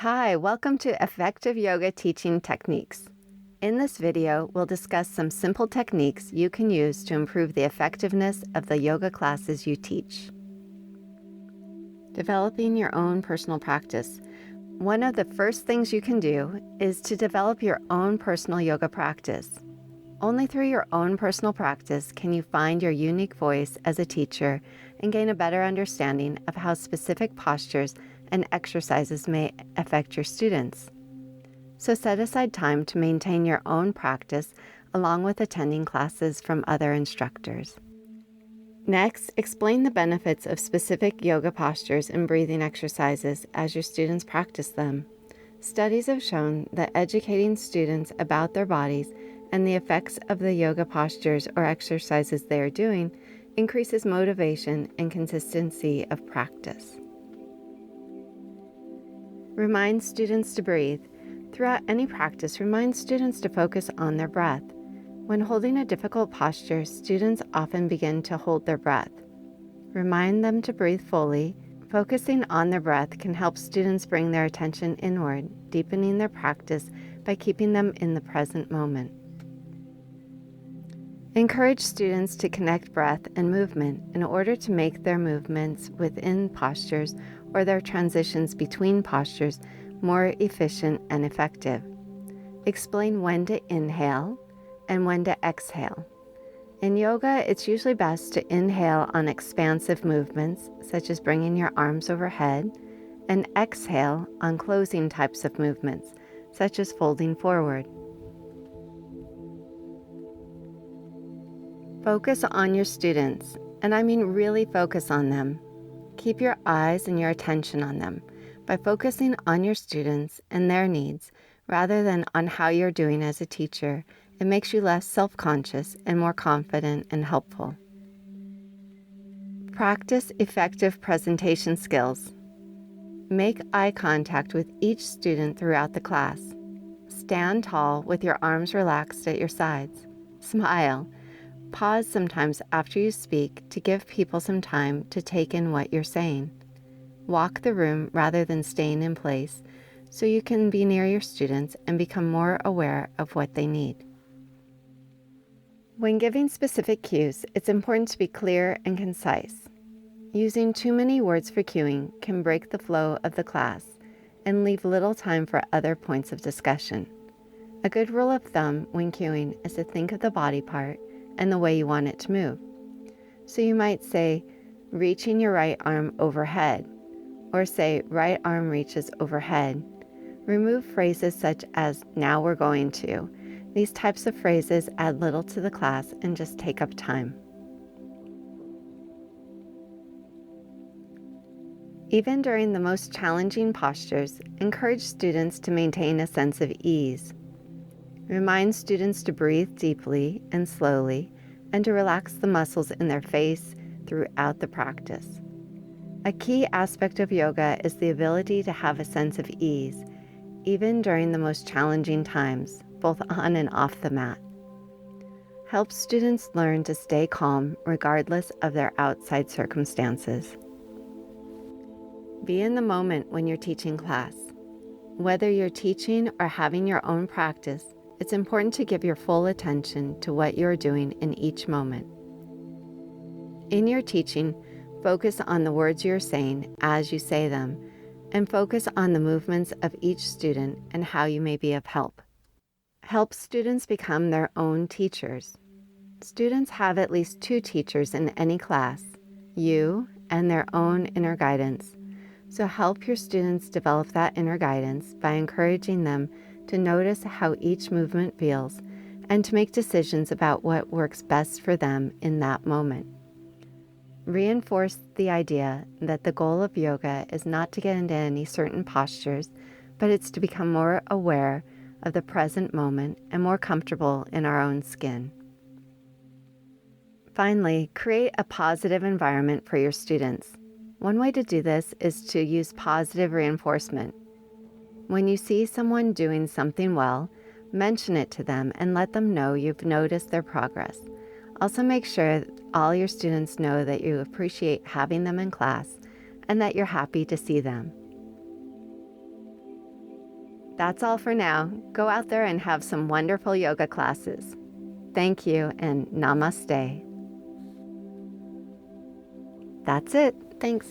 Hi, welcome to Effective Yoga Teaching Techniques. In this video, we'll discuss some simple techniques you can use to improve the effectiveness of the yoga classes you teach. Developing your own personal practice. One of the first things you can do is to develop your own personal yoga practice. Only through your own personal practice can you find your unique voice as a teacher and gain a better understanding of how specific postures and exercises may affect your students. So set aside time to maintain your own practice along with attending classes from other instructors. Next, explain the benefits of specific yoga postures and breathing exercises as your students practice them. Studies have shown that educating students about their bodies and the effects of the yoga postures or exercises they are doing increases motivation and consistency of practice. Remind students to breathe. Throughout any practice, remind students to focus on their breath. When holding a difficult posture, students often begin to hold their breath. Remind them to breathe fully. Focusing on their breath can help students bring their attention inward, deepening their practice by keeping them in the present moment. Encourage students to connect breath and movement in order to make their movements within postures or their transitions between postures more efficient and effective. Explain when to inhale and when to exhale. In yoga, it's usually best to inhale on expansive movements, such as bringing your arms overhead, and exhale on closing types of movements, such as folding forward. Focus on your students, and I mean really focus on them. Keep your eyes and your attention on them by focusing on your students and their needs rather than on how you're doing as a teacher. It makes you less self-conscious and more confident and helpful. Practice effective presentation skills. Make eye contact with each student throughout the class. Stand tall with your arms relaxed at your sides. Smile. Pause sometimes after you speak to give people some time to take in what you're saying. Walk the room rather than staying in place so you can be near your students and become more aware of what they need. When giving specific cues, it's important to be clear and concise. Using too many words for cueing can break the flow of the class and leave little time for other points of discussion. A good rule of thumb when cueing is to think of the body part and the way you want it to move. So you might say, reaching your right arm overhead, or say, right arm reaches overhead. Remove phrases such as, now we're going to. These types of phrases add little to the class and just take up time. Even during the most challenging postures, encourage students to maintain a sense of ease. Remind students to breathe deeply and slowly and to relax the muscles in their face throughout the practice. A key aspect of yoga is the ability to have a sense of ease, even during the most challenging times, both on and off the mat. Help students learn to stay calm regardless of their outside circumstances. Be in the moment when you're teaching class. Whether you're teaching or having your own practice, it's important to give your full attention to what you're doing in each moment. In your teaching, focus on the words you're saying as you say them, and focus on the movements of each student and how you may be of help. Help students become their own teachers. Students have at least two teachers in any class, you and their own inner guidance. So help your students develop that inner guidance by encouraging them to notice how each movement feels and to make decisions about what works best for them in that moment. Reinforce the idea that the goal of yoga is not to get into any certain postures, but it's to become more aware of the present moment and more comfortable in our own skin. Finally, create a positive environment for your students. One way to do this is to use positive reinforcement. When you see someone doing something well, mention it to them and let them know you've noticed their progress. Also make sure all your students know that you appreciate having them in class and that you're happy to see them. That's all for now. Go out there and have some wonderful yoga classes. Thank you and namaste. That's it. Thanks.